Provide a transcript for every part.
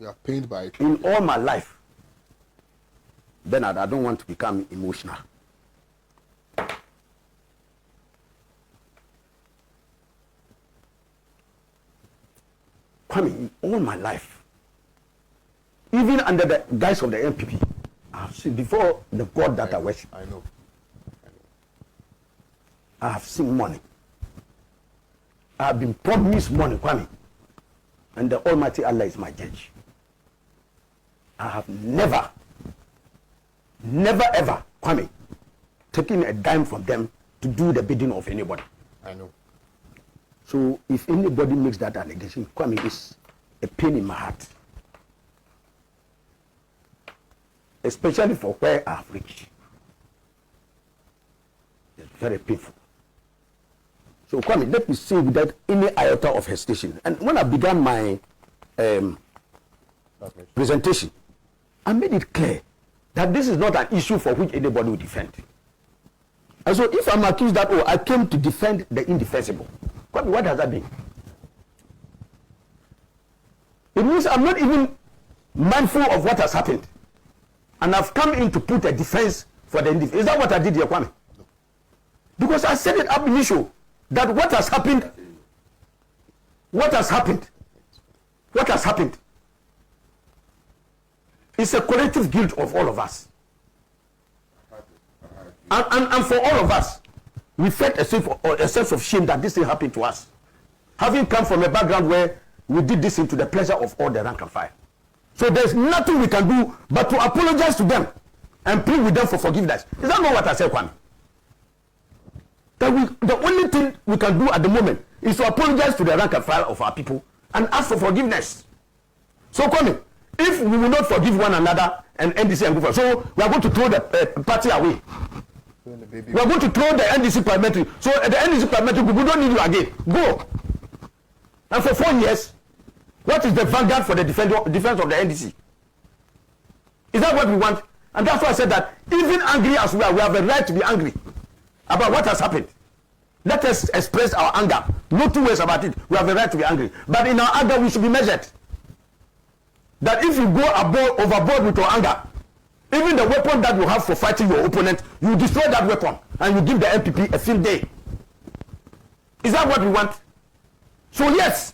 You are pained by it. In all my life, Bernard, I don't want to become emotional. Kwame, in all my life, even under the guise of the MPP, I've seen before the God that I worship. I know. I have seen money. I have been promised money, Kwame. And the Almighty Allah is my judge. I have never ever, Kwame, taken a dime from them to do the bidding of anybody. I know. So if anybody makes that allegation, Kwame, is a pain in my heart. Especially for where I have reached. It's very painful. So Kwame, let me say without any iota of hesitation. And when I began my presentation, I made it clear that this is not an issue for which anybody will defend. And so if I'm accused that, oh, I came to defend the indefensible, Kwame, what does that mean? It means I'm not even mindful of what has happened. And I've come in to put a defense for the indefensible. Is that what I did here, Kwame? No. Because I said it up initial that what has happened is a collective guilt of all of us. And for all of us, we felt a sense of shame that this thing happened to us. Having come from a background where we did this into the pleasure of all the rank and file. So there's nothing we can do but to apologize to them and plead with them for forgiveness. Is that not what I said, Kwame? That the only thing we can do at the moment is to apologize to the rank and file of our people and ask for forgiveness. So, Kwame, if we will not forgive one another and NDC and go for, so we are going to throw the party away. We are going to throw the NDC parliamentary. So the NDC parliamentary, we don't need you again. Go. And for 4 years, what is the vanguard for the defense of the NDC? Is that what we want? And that's why I said that even angry as we are, we have a right to be angry about what has happened. Let us express our anger. No two ways about it. We have a right to be angry. But in our anger, we should be measured. That if you go overboard with your anger, even the weapon that you have for fighting your opponent, you destroy that weapon and you give the MPP a field day. Is that what we want? So yes,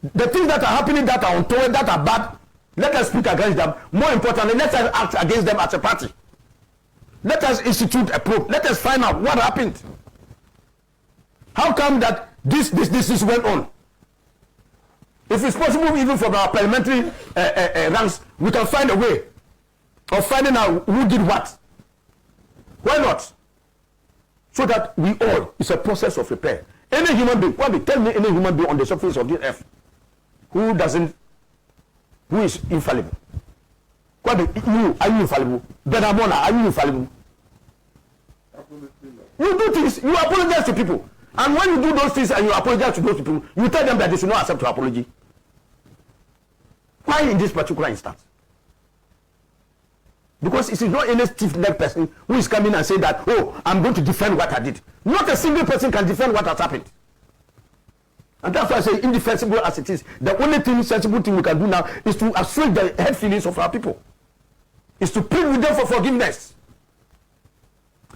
the things that are happening that are untoward, that are bad, let us speak against them. More importantly, let us act against them as a party. Let us institute a probe. Let us find out what happened. How come that this went on? If it's possible, even from our parliamentary ranks, we can find a way of finding out who did what. Why not? So that we all, it's a process of repair. Any human being, tell me any human being on the surface of this earth who is infallible. Are you infallible? Benamona, are you infallible? You do things, you apologize to people. And when you do those things and you apologize to those people, you tell them that they should not accept your apology. Why in this particular instance? Because it is not any stiff-necked person who is coming and saying that, oh, I'm going to defend what I did. Not a single person can defend what has happened. And that's why I say indefensible as it is. The only sensible thing we can do now is to assuage the head feelings of our people. Is to plead with them for forgiveness.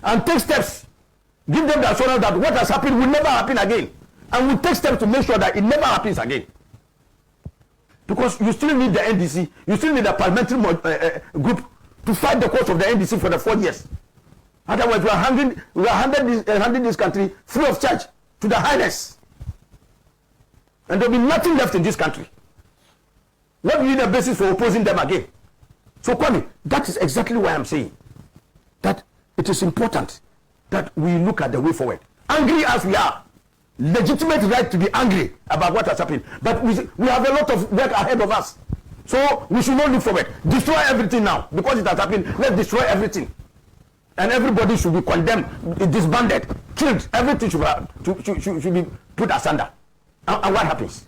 And take steps. Give them the assurance that what has happened will never happen again. And we take steps to make sure that it never happens again. Because you still need the NDC, you still need the parliamentary group to fight the cause of the NDC for the 4 years. Otherwise, we are handing this country free of charge to the Hyenas. And there will be nothing left in this country. What will be the basis for opposing them again? So, Kwame, that is exactly why I'm saying that it is important that we look at the way forward. Angry as we are, legitimate right to be angry about what has happened. But we have a lot of work ahead of us. So we should not look forward. Destroy everything now. Because it has happened, let's destroy everything. And everybody should be condemned, disbanded, killed. Everything should be put asunder. And what happens?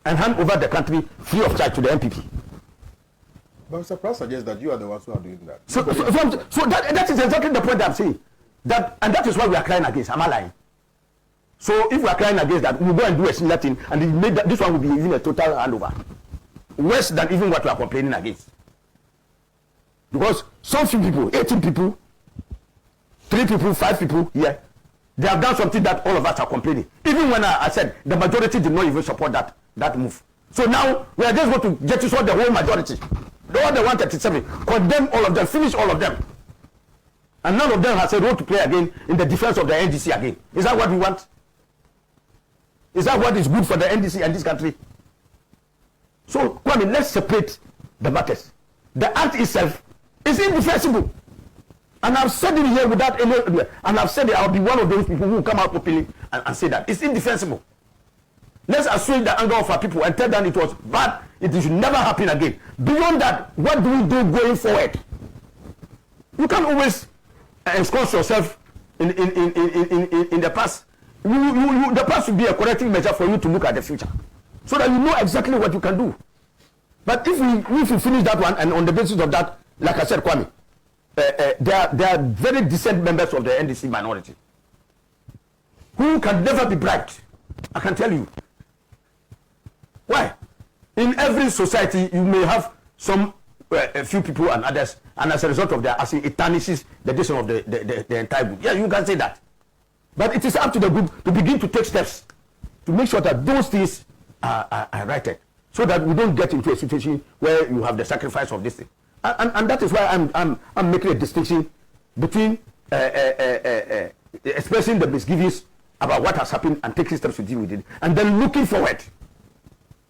And hand over the country free of charge to the MPP. But Mr. Pratt suggests that you are the ones who are doing that. So that is exactly the point I'm saying. And that is why we are crying against. Am I lying? So if we are crying against that, we will go and do a similar thing, and this one will be even a total handover. worse than even what we are complaining against. Because some few people, 18 people, 3 people, 5 people here, they have done something that all of us are complaining. Even when I said the majority did not even support that move. So now we are just going to get to sort the whole majority. All the 137, condemn all of them, finish all of them. And none of them has a role to play again in the defense of the NDC again. Is that what we want? Is that what is good for the NDC and this country? So, Kwame, let's separate the matters. The act itself is indefensible. And I've said it here without any, and I've said it, I'll be one of those people who will come out openly and say that. It's indefensible. Let's assuage the anger of our people and tell them it was bad, it should never happen again. Beyond that, what do we do going forward? You can't always ensconce yourself in the past. The past should be a correcting measure for you to look at the future, so that you know exactly what you can do. But if we finish that one, and on the basis of that, like I said, Kwame, there are very decent members of the NDC minority who can never be bribed. I can tell you. Why? In every society, you may have some a few people and others, and as a result of that, it tarnishes the decision of the entire group. Yeah, you can say that. But it is up to the group to begin to take steps to make sure that those things are righted, so that we don't get into a situation where you have the sacrifice of this thing. And that is why I'm making a distinction between expressing the misgivings about what has happened and taking steps to deal with it, and then looking forward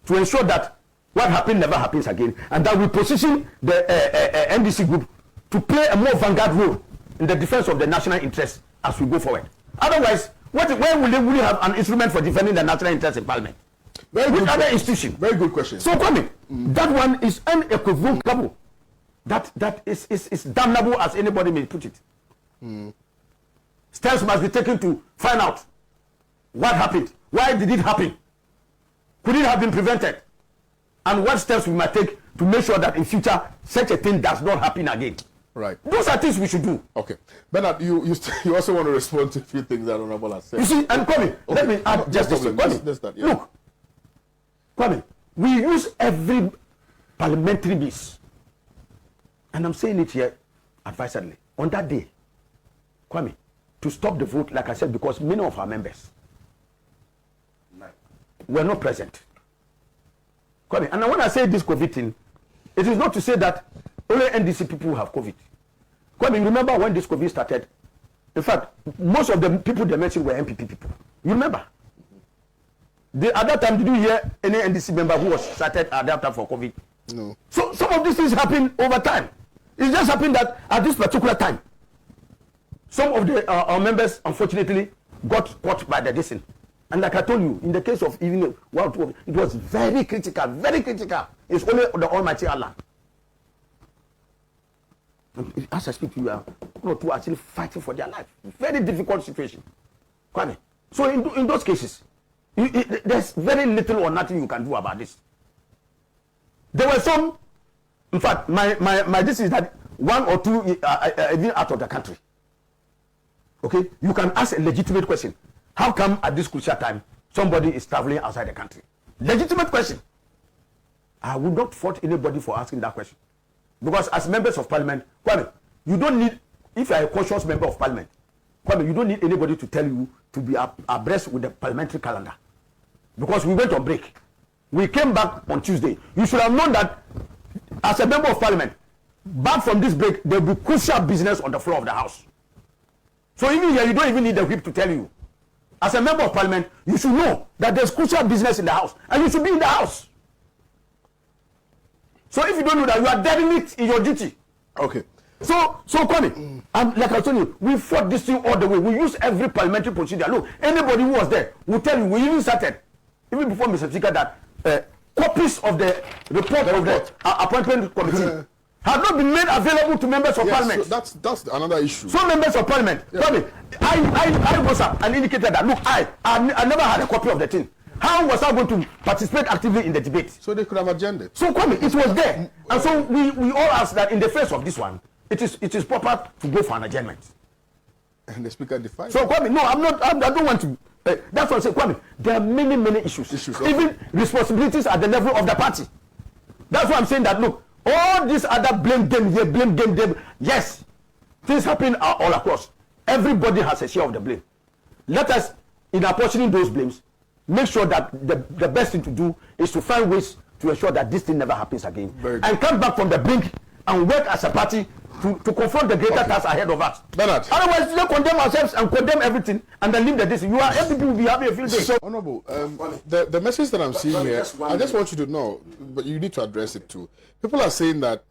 to ensure that what happened never happens again, and that we position the NDC group to play a more vanguard role in the defense of the national interest as we go forward. Otherwise, where will they really have an instrument for defending the national interest in Parliament? Which other institution? Very good question. So, Kwame, that one is unequivocal. That is damnable as anybody may put it. Steps must be taken to find out what happened. Why did it happen? Could it have been prevented? And what steps we might take to make sure that in future such a thing does not happen again. Right. Those are things we should do. Okay. Bernard, you also want to respond to a few things that Honorable has said. You see, and Kwame, let me add just this. Kwame, yeah. Look, Kwame, we use every parliamentary means, and I'm saying it here advisedly, on that day, Kwame, to stop the vote, like I said, because many of our members were not present. Kwame, and when I say this COVID thing, it is not to say that only NDC people have COVID. Kwame, remember when this COVID started? In fact, most of the people they mentioned were MPP people. You remember? At that time, did you hear any NDC member who was started at that time for COVID? No. So some of these things happen over time. It just happened that at this particular time, some of the our members, unfortunately, got caught by the dissing. And like I told you, in the case of even World War, it was very critical, very critical. It's only the Almighty Allah. And as I speak to you, one or two are actually fighting for their life. Very difficult situation. Kwame. So in those cases, there's very little or nothing you can do about this. There were some, in fact, my this is that one or two even out of the country. Okay, you can ask a legitimate question. How come at this crucial time somebody is traveling outside the country? Legitimate question. I would not fault anybody for asking that question. Because as members of parliament, Kwame, you don't need, if you are a conscious member of parliament, Kwame, you don't need anybody to tell you to be abreast with the parliamentary calendar. Because we went on break. We came back on Tuesday. You should have known that as a member of parliament, back from this break, there will be crucial business on the floor of the house. So even here, you don't even need the whip to tell you. As a member of parliament, you should know that there's crucial business in the house, and you should be in the house. So if you don't know that, you are derelict in your duty. Okay. So Kwame, like I told you, we fought this thing all the way. We use every parliamentary procedure. Look, anybody who was there will tell you, we even started, even before Mr. Speaker, that copies of the report of the appointment committee have not been made available to members of parliament. So that's another issue. So members of parliament, Kwame, I was up and indicated that, look, I never had a copy of the thing. How was I going to participate actively in the debate? So they could have agendaed. So Kwame, it was there. And so we all asked that in the face of this one, it is proper to go for an adjournment. And the speaker defied. So Kwame, no, I don't want to. That's what I say, Kwame. There are many issues. Okay. Even responsibilities at the level of the party. That's why I'm saying that, look, all these other blame game here, blame game there, yes, things happen all across. Everybody has a share of the blame. Let us, in apportioning those blames, make sure that the best thing to do is to find ways to ensure that this thing never happens again. And come back from the brink and work as a party to confront the greater task ahead of us. Bernard. Otherwise, we condemn ourselves and condemn everything and then leave the decision. You are MPP will be having a field day. So, Honorable, the message that I'm seeing here, I just want you to know, but you need to address it too. People are saying that,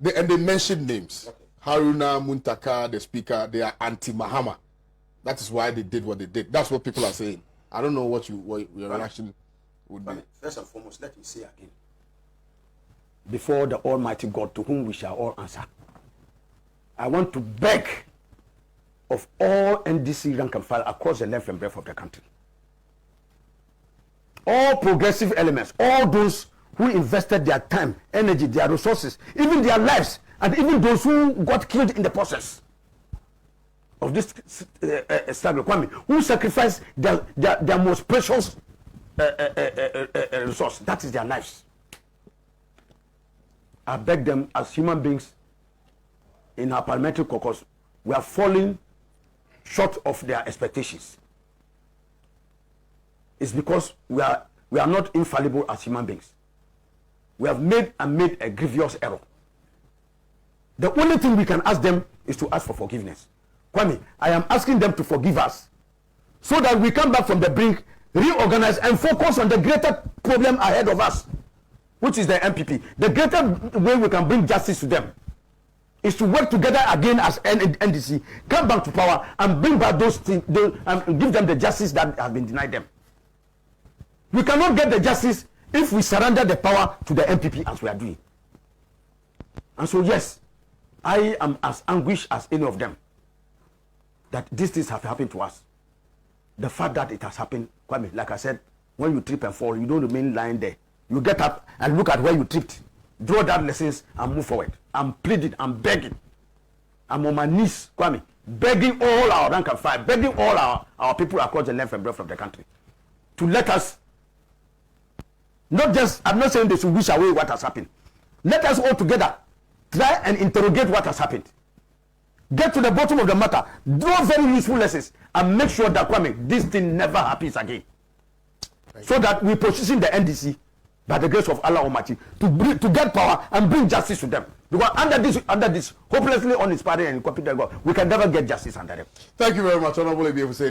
they mention names. Haruna, Muntaka, the speaker, they are anti-Mahama. That is why they did what they did. That's what people are saying. I don't know what your reaction would be. First and foremost, let me say again. Before the Almighty God, to whom we shall all answer, I want to beg of all NDC rank and file across the length and breadth of the country, all progressive elements, all those who invested their time, energy, their resources, even their lives, and even those who got killed in the process of this struggle, who sacrificed their most precious resource, that is their lives. I beg them, as human beings in our parliamentary caucus, we are falling short of their expectations. It's because we are not infallible as human beings. We have made a grievous error. The only thing we can ask them is to ask for forgiveness. Kwame, I am asking them to forgive us so that we come back from the brink, reorganize and focus on the greater problem ahead of us, which is the MPP. The greater way we can bring justice to them is to work together again as NDC, come back to power and bring back those things, and give them the justice that has been denied them. We cannot get the justice if we surrender the power to the MPP as we are doing. And so yes, I am as anguished as any of them that these things have happened to us. The fact that it has happened, Kwame, like I said, when you trip and fall, you don't remain lying there. You get up and look at where you tripped, draw that lessons and move forward. I'm pleading, I'm begging. I'm on my knees, Kwame, begging all our rank and file, begging all our people across the length and breadth of the country to let us, not just, I'm not saying they should wish away what has happened. Let us all together try and interrogate what has happened. Get to the bottom of the matter, draw very useful lessons, and make sure that, Kwame, this thing never happens again. So that we position the NDC, by the grace of Allah Almighty, to get power and bring justice to them. Because under this hopelessly uninspired and incompetent God, we can never get justice under them. Thank you very much, Honorable A.B.A Fuseini.